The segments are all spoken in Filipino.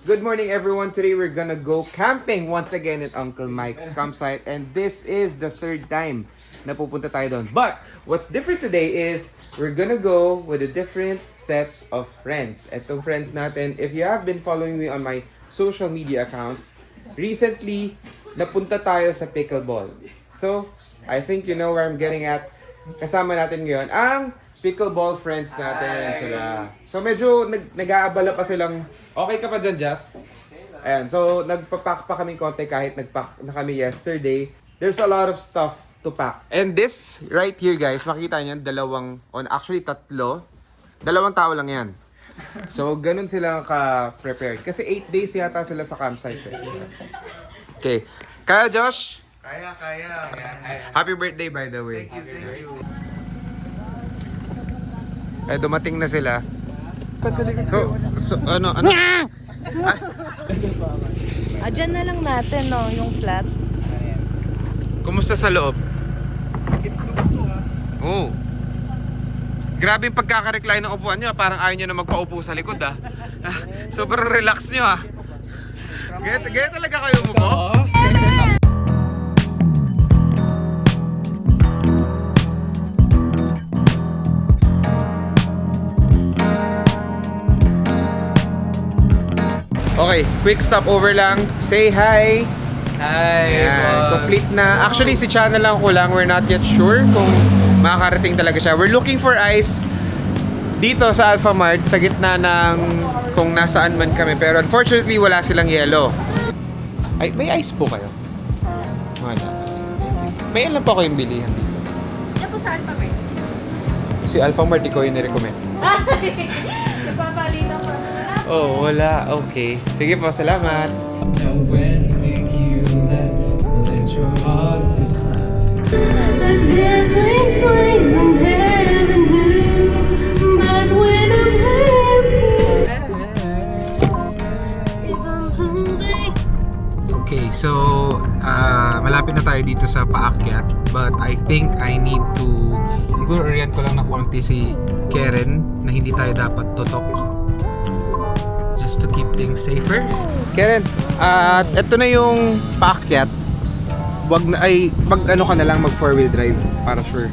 Good morning everyone. Today we're gonna go camping once again at Uncle Mike's campsite, and this is the third time na pupunta tayo doon. But what's different today is we're gonna go with a different set of friends. Etong friends natin, if you have been following me on my social media accounts, recently napunta tayo sa pickleball. So, I think you know where I'm getting at. Kasama natin ngayon ang pickleball friends natin sila. So medyo nag-aabala pa silang. Okay ka pa dyan, Jazz? Ayan, so nagpapack pa kami konti kahit nagpack na kami yesterday. There's a lot of stuff to pack. And this right here, guys, makikita niyan, tatlo. Dalawang tao lang yan. So ganun sila ka-prepared. Kasi 8 days yata sila sa campsite. Okay. Kaya, Josh? Kaya. Happy birthday, by the way. Thank you. Eh, dumating na sila. So ano? Dyan na lang natin, no, yung flat. Kumusta sa loob? Oh. Grabe yung pagkaka-recline ng upuan nyo. Parang ayaw nyo na magpaupo sa likod, ah. Sobrang relax nyo, ah. Ganyan talaga kayo umupo? Okay, quick stopover lang. Say hi. Hi. Ayan, complete na. Actually, si Chana lang kulang. We're not yet sure kung makakarating talaga siya. We're looking for ice dito sa Alpha Mart, sa gitna ng kung nasaan man kami. Pero unfortunately, wala silang yelo. Ay, may ice po kayo? Wala. May alam pa kayong bilihan dito. Yan po sa Alpha Mart. Si Alpha Mart, ikaw yung nirecommend. Nagpapalito ko. Oh, wala. Okay. Sige po, salamat. Now when did you last let your heart decide? A dazzling place in heaven new, but when I'm happy, if I'm hungry. Okay, so malapit na tayo dito sa paakyat, but I think I need to siguro orient ko lang ng konti si Karen na hindi tayo dapat tutok just to keep things safer. Karen, ito na yung paakyat. Wag na ay mag ano ka na lang mag 4-wheel drive para sure.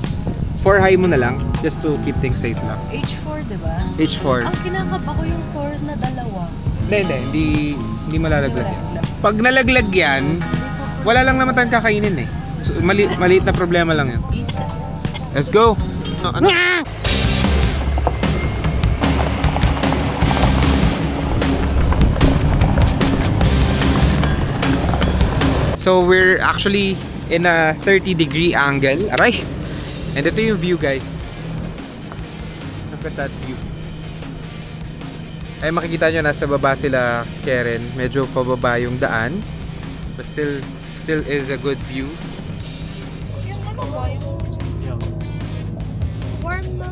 4 high mo na lang just to keep things safe lang. H4, diba? H4. Ang kinakapa ko yung 4 na dalawa. Hindi malalaglag yan. Pag nalaglag yan, wala lang naman tayong kakainin eh. So, maliit na problema lang yan. Isa. Let's go! Ano? So we're actually in a 30-degree angle. Aray! And ito yung view, guys. Look at that view. Ay makikita nyo nasa baba sila Karen. Medyo pababa yung daan. But still is a good view. Warm na.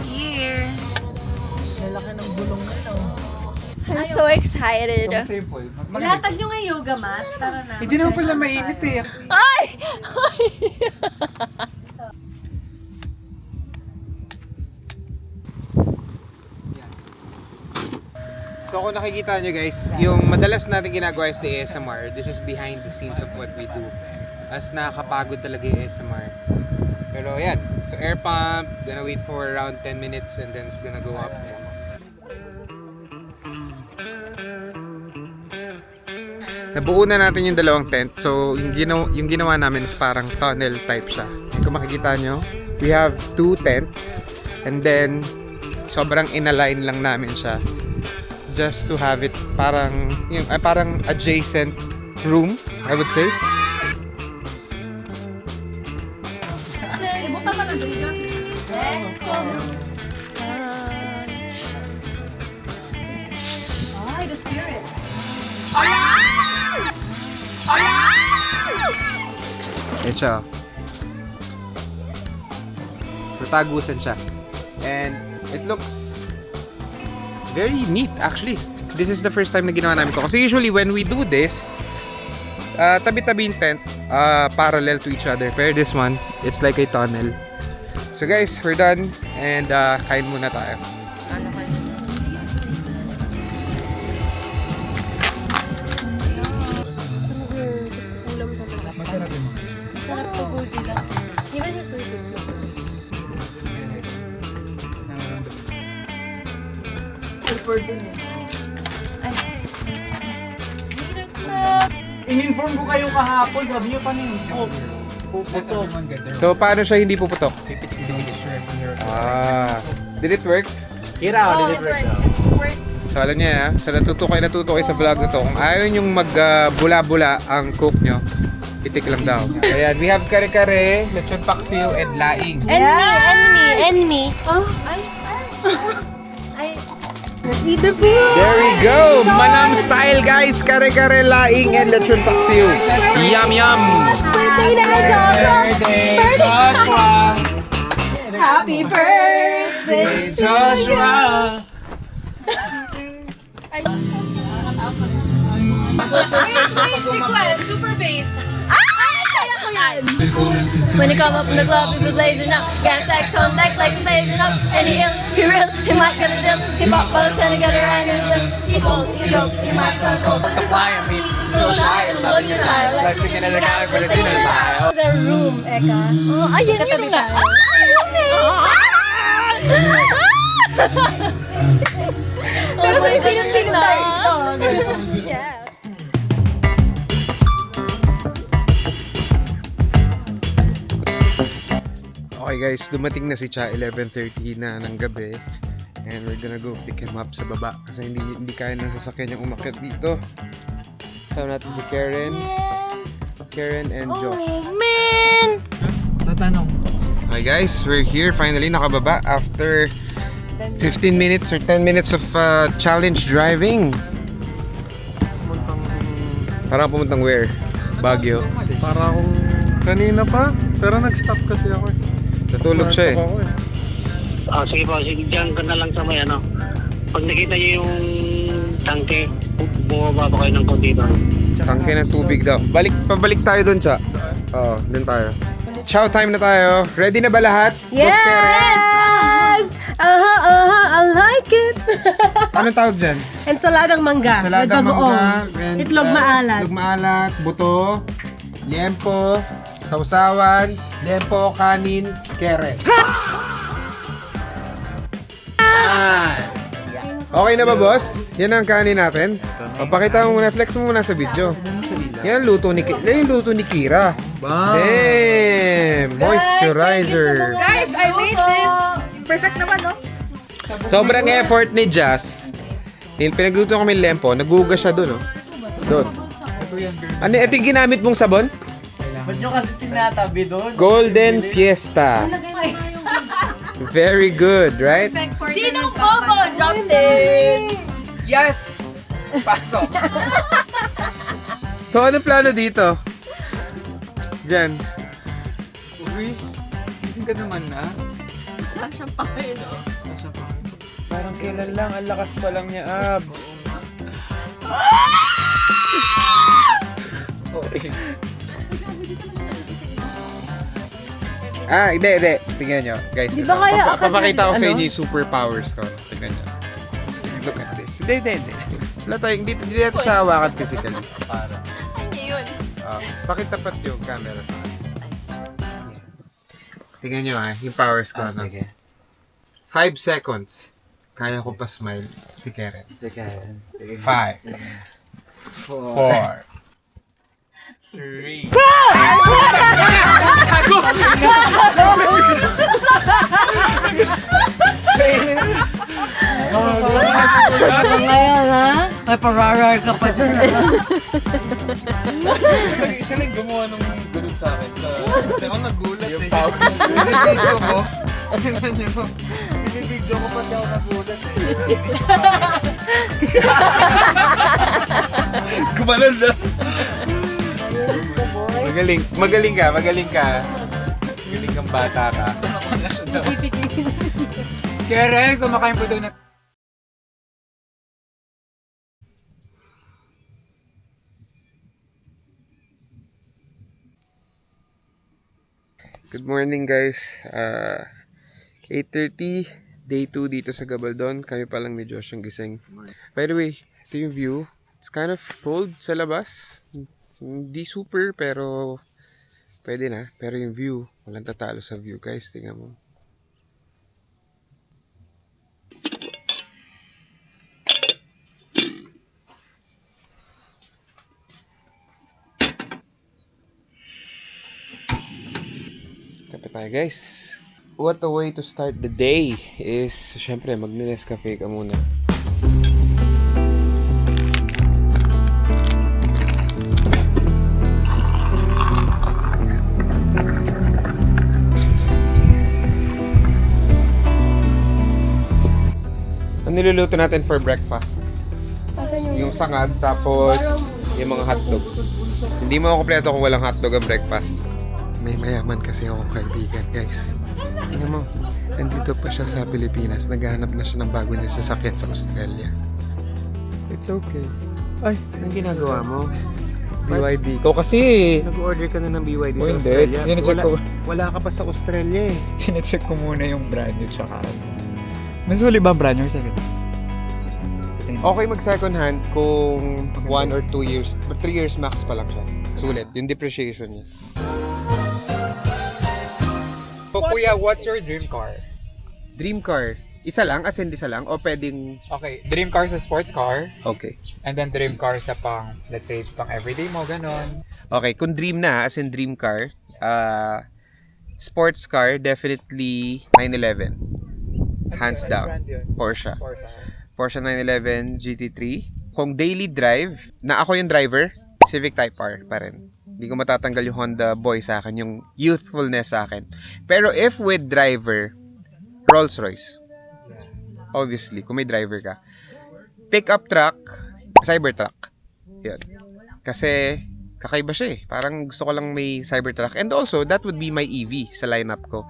Here. Lalaki ng bulong na to. I'm so excited. Ilatag nyo nga yung yoga mat. Tara na. Hindi naman pala mainit eh. Ay! So kung nakikita nyo guys, yung madalas natin ginagawa is the ASMR. This is behind the scenes of what we do. As nakakapagod talaga yung ASMR. Pero yan, so air pump, gonna wait for around 10 minutes and then it's gonna go up. Nabuo na natin yung dalawang tent. So yung ginawa namin is parang tunnel type siya. Kung makikita nyo, we have 2 tents and then sobrang inalign lang namin siya just to have it parang yung parang adjacent room, I would say. Ay, the spirit. Yan siya. Tatagusan siya. And it looks very neat actually. This is the first time na ginawa namin ko. Kasi usually when we do this, tabi-tabi yung tent, parallel to each other. Pero this one, it's like a tunnel. So guys, we're done. And kain muna tayo. super dun eh. Ay. In-inform ko kayo kahapon, sabi niyo pa niyo. Puputok. So, paano siya hindi puputok? Did it work? Kira, did it work? So, alam niya, sa natuto kayo sa vlog na to, kung ayaw niyong mag-bula-bula ang cook nyo, itik lang daw. Ayan, we have kare-kare, lechon paksiw, and laing. Enemy. Oh, I need the food. There we go! Manam style, guys! Kare-kare, laing, and lechon paksiw. Yum, yum! Birthday na, Birthday, Joshua! Happy birthday! Joshua! Super bass. When you come up in the club, we be blazing up. Got sex on deck like we're saving up. And he ill, he real, he might get a deal. He pop, but I'm trying to get around and live. He bold, he joke, he might so cold. The fire, me, so shy, love your style. Like singing in the guy, but it's in the style. The room, Eka. Oh, ayun yung nga. Pero sa isinong na. Yeah. Okay guys, dumating na si Cha, 11:30 na ng gabi. And we're gonna go pick him up sa baba. Kasi hindi kaya ng sasakyan yung umakyat dito. Kasama natin si Karen and Josh. Tatanong. Okay guys, we're here finally nakababa after 15 minutes or 10 minutes of challenge driving. Parang pumuntang where? Baguio. Para akong kanina pa, pero nag-stop kasi ako eh. Natulog siya eh. Sige po, sige, dyan ka na lang sa may ano. Pag nakita niyo yung tangke, bumaba pa kayo ng konti doon. Tangke ng tubig daw. Pabalik tayo doon, Cha. Oo, doon tayo. Chow time na tayo. Ready na ba lahat? Yes! Boss Karen? I like it! Anong tawag dyan? Ensaladang mangga. Salada, mangga, and, Itlog maalat. Itlog maalat, buto, liempo, sausawan, liempo, kanin, kere. Okay na ba, boss? Yan ang kanin natin. Papakita mo muna, flex mo muna sa video. Yan ang luto ni Kira. Damn! Moisturizer. Guys, I made this. Perfect naman, no? Sobrang effort ni Jazz. Pinagluto kami lempo, nagugas siya doon, oh. Doon. Ano, ito yung ginamit mong sabon? Ba't nyo kasi tinatabi doon? Golden Fiesta. Very good, right? Sinong Coco? Justin! Yes! Pasok! So, ano plano dito? Diyan. Uy, gising ka naman na. Parang kailan lang, ang lakas pa lang niya, Ab. Hindi. Tingnan nyo, guys. Di ba kaya Papakita ko sa ano? inyo yung superpowers ko. Tingnan nyo. Look at this. Hindi. Wala tayong, hindi natin siya hawakan physically. Pakitapat yung camera sa akin. Tingnan nyo yung powers ko. Sige. 5 seconds. Kaya ko pa smile si Karen. Sige. 5, 4, 3. Ngayon, ha? May pararar ka pa dyan, ha? Siya lang gumawa ng ganun sa akin. Kasi ako nagulat Yung eh. powers. Binibidyo ko. Binibidyo ko pati ako nagulat eh. Kumalan na. Magaling ka. Magaling kang bata ka. Karen, kumakain po daw na. Good morning guys. 8:30, day 2 dito sa Gabaldon. Kami pa lang ni Josh ang gising. By the way, ito yung view. It's kind of cold sa labas. Hindi super pero pwede na. Pero yung view, walang tatalo sa view guys. Tingnan mo. tayo guys. What a way to start the day is, syempre, mag-Nescafe ka muna. Ang niluluto natin for breakfast? Yung sangag, tapos yung mga hotdog. Hindi mo kompleto kung walang hotdog ang breakfast. May mayaman kasi akong kaibigan, guys. Tingnan mo, nandito pa siya sa Pilipinas. Naghahanap na siya ng bago niya sasakyan sa Australia. It's okay. Ay, Anong ginagawa mo? BYD. Ikaw kasi Nag-order ka na ng BYD Oh, sa hindi. Australia. Sinecheck ko. Wala ka pa sa Australia eh. Sinecheck ko muna yung brand new tsaka mas huli ba brand new or second? Okay mag second hand kung 1 or 2 years, 3 years max pa lang siya. Sulit, yung depreciation niya. So, kuya, what's your dream car? Dream car, isa lang, as in isa lang, o pwedeng... Okay, dream car sa sports car, Okay. and then dream car sa pang, let's say, pang everyday mo, ganon. Okay, kung dream na, as in dream car, sports car, definitely 911. Hands down. Porsche. Porsche 911 GT3. Kung daily drive, na ako yung driver, Civic Type R pa rin. Hindi ko matatanggal yung Honda Boy sa akin, yung youthfulness sa akin. Pero if with driver, Rolls Royce. Obviously, kung may driver ka. Pickup truck, Cybertruck. Yun. Kasi, kakaiba siya eh. Parang gusto ko lang may Cybertruck. And also, that would be my EV sa lineup ko.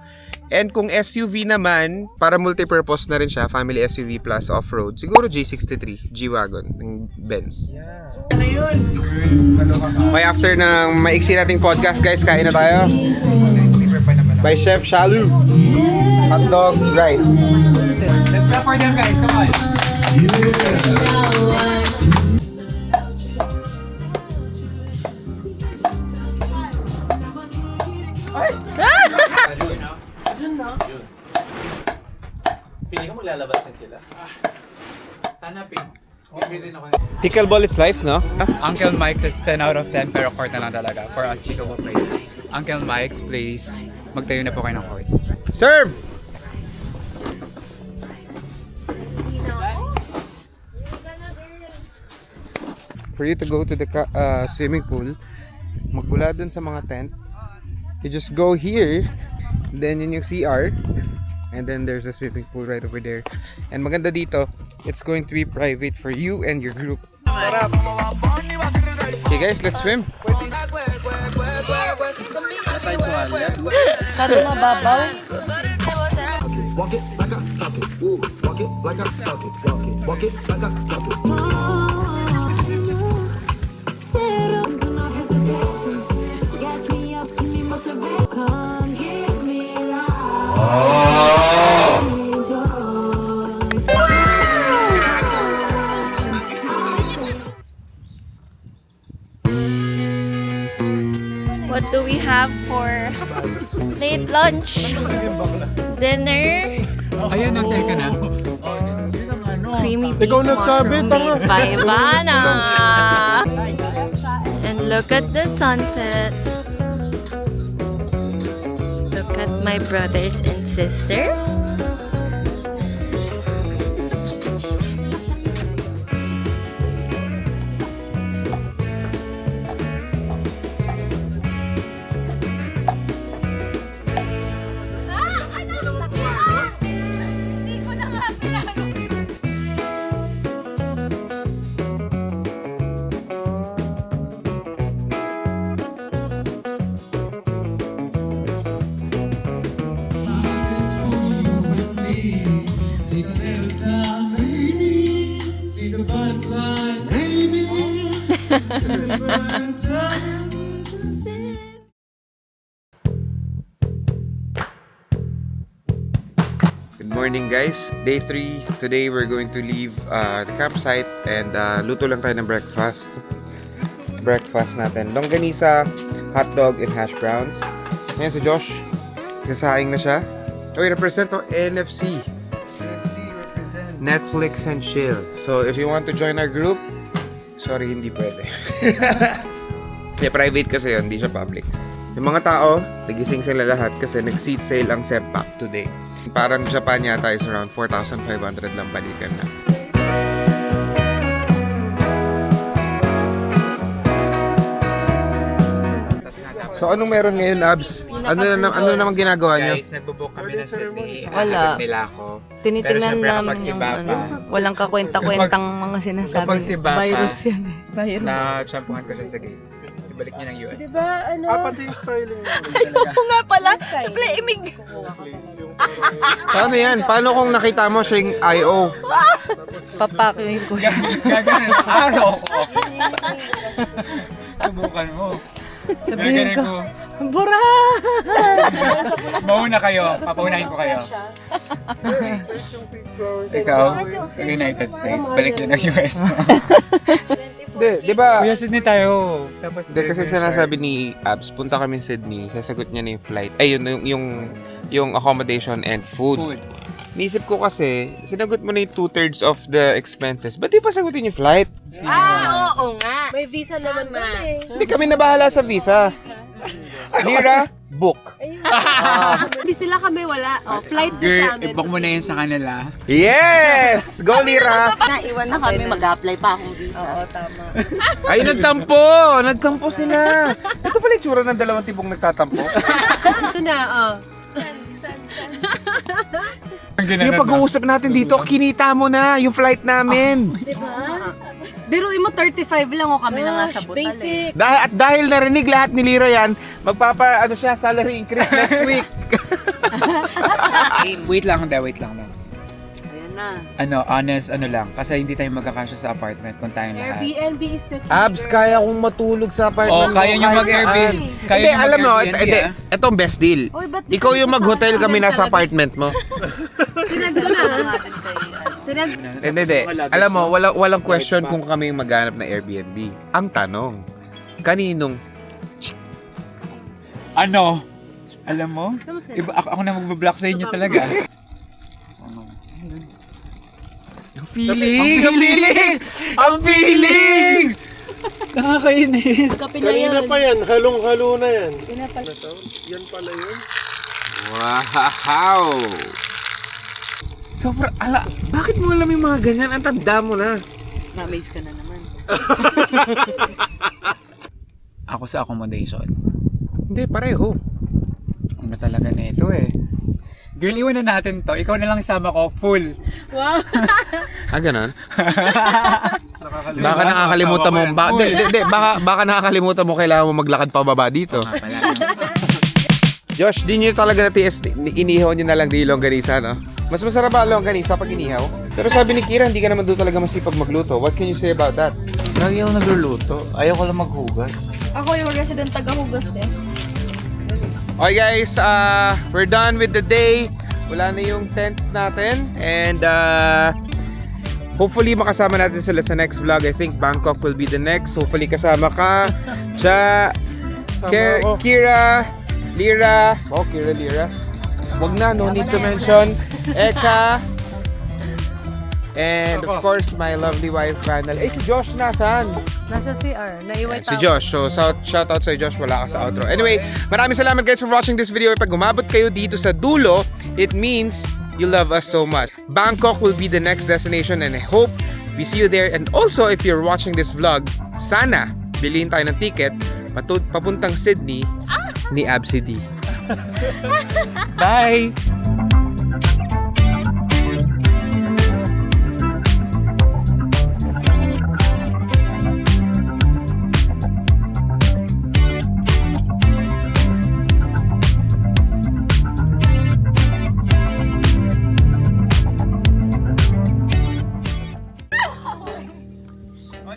And kung SUV naman, para multipurpose na rin siya, family SUV plus off-road, siguro G63, G-Wagon, ng Benz. Okay, after ng maiksi nating podcast, guys, kain na tayo. By Chef Shalu. Hotdog, rice. Let's clap for them, guys. Come on. Sana pink. Bibili din ako. Pickleball is life, no? Uncle Mike's is 10 out of 10 pero court na lang talaga for us pickleball players. Uncle Mike's, please, magtayo na po kayo ng court. Serve! For you to go to the swimming pool, magmula dun sa mga tents, you just go here, then yun yung CR, and then there's a swimming pool right over there. And maganda dito, it's going to be private for you and your group. Okay guys, let's swim. Kado mababaw. Walk it like I talk it. Ooh, walk it like I talk it. Walk it like I talk it. What do we have for late lunch? Dinner? Ayun, no, second na. Creamy Ikaw beef nagsabi, mushroom tanga. made by Ivana. And look at the sunset. Look at my brothers and sisters. Take a little time, baby. See the butterfly, baby. To the birds to sing. Good morning guys. Day 3. Today we're going to leave the campsite and luto lang tayo ng breakfast. Breakfast natin. Longganisa, hotdog, and hash browns. Ngayon si Josh, kasaing na siya. Oy, represent to NFC. NFC represent Netflix and chill. So if you want to join our group, sorry, hindi pwede. Kaya private kasi yun, hindi siya public. Yung mga tao, nagising sila lahat kasi nag-seat sale ang Seppak today. Parang Japan yata is around 4,500 lang balikan na. So anong meron ngayon, Abs? Ano naman ginagawa niyo? Guys, nagbo-book kami ng Sydney. Wala. Nila ako. Tinitingnan syempre, namin kapag si yung Baba, walang kakwenta-kwentang mga sinasabi. kapag si Baba, virus yan eh. Virus. na-champuhan ko siya sa gate. Ibalik niya ng US. Diba, ano? Pati yung styling mo. Oo nga pala. Siyempre, imig. Paano yan? Paano kung nakita mo siya yung I.O.? Papakihin ko siya. Gaganin, araw ko. Subukan mo. Sabihin Gaganin ko, ko. Bura! Mauna kayo. Papaunahin ko kayo. Ikaw, sa United States. Balik niya ng US. Di ba? Kuya, Sydney tayo. Tapos Hindi, kasi sinasabi ni Abs, punta kami Sydney, sasagot niya na yung flight. Ay, yung accommodation and food. Niisip ko kasi, sinagot mo na yung 2/3 of the expenses. Ba't di pa sagutin yung flight? Oo nga. May visa naman kami. Hindi kami na bahala sa visa. Lira, book. Busy sila kami, wala. Flight na Girl, sa amin. i-book mo na yun sa kanila. Yes! Go, Lira! Naiwan na kami, mag-apply pa akong visa. Oo, tama. Ay, nagtampo! Nagtampo sila! Ito pala yung tsura ng dalawang tibong nagtatampo. Ito na, Yung pag-uusap natin dito, kinita mo na yung flight namin. Biruin mo, 35 lang o kami na nga sa butal eh. Dahil narinig lahat ni Lira yan, salary increase next week. Wait lang daw. Ayan na. Honest, lang. Kasi hindi tayo magkakasya sa apartment kung tayong lahat. Airbnb is the Abs, kaya kong matulog sa apartment. Kaya nyo mag-Airbnb. Hindi, alam mo, ito ang best deal. Oy, ba't Ikaw yung mag-hotel, kami nasa apartment mo. Sinad ko na. Sinad. Hindi. Alam mo, walang question kung kami yung maghanap na Airbnb. Ang tanong, kaninong? Alam mo? Ako na mag-block sa inyo talaga. Ang feeling! Nakakainis. Kanina pa yan, halong-halo na yan. Yan pala yun. Wow! Bakit mo alam yung mga ganyan? Ang tanda mo na. Na-amaze ka na naman. Ako sa accommodation. Hindi, pareho. Ano talaga na ito eh. Girl, iwan na natin to. Ikaw na lang isama ko, full. Wow. Ganon? Baka nakakalimutan mo. Baka nakakalimutan mo kailangan mo maglakad pa baba dito. Josh, di nyo talaga na-TS. Inihaw nyo na lang di longganisa, no? Mas masarap ba longganisa pag inihaw? Pero sabi ni Kira, hindi ka naman doon talaga masipag magluto. What can you say about that? Lagi ako nagluluto. Ayaw ko lang maghugas. Ako yung resident taga-hugas eh. Okay guys, we're done with the day. Wala na yung tents natin. And hopefully makasama natin sila sa next vlog. I think Bangkok will be the next. Hopefully kasama ka. Kira, Lira. Oh, Kira, Lira. Wag na, no need to mention. Eka. And of course, my lovely wife, Randall. Si Josh nasaan? Nasa CR. Naiwan Si Josh. So, shout out sa Josh. Wala ka sa outro. Anyway, maraming salamat guys for watching this video. Pag umabot kayo dito sa dulo, it means you love us so much. Bangkok will be the next destination and I hope we see you there. And also, if you're watching this vlog, sana bilhin tayo ng ticket papuntang Sydney ni Absi D. Bye!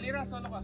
Lira, solo ka.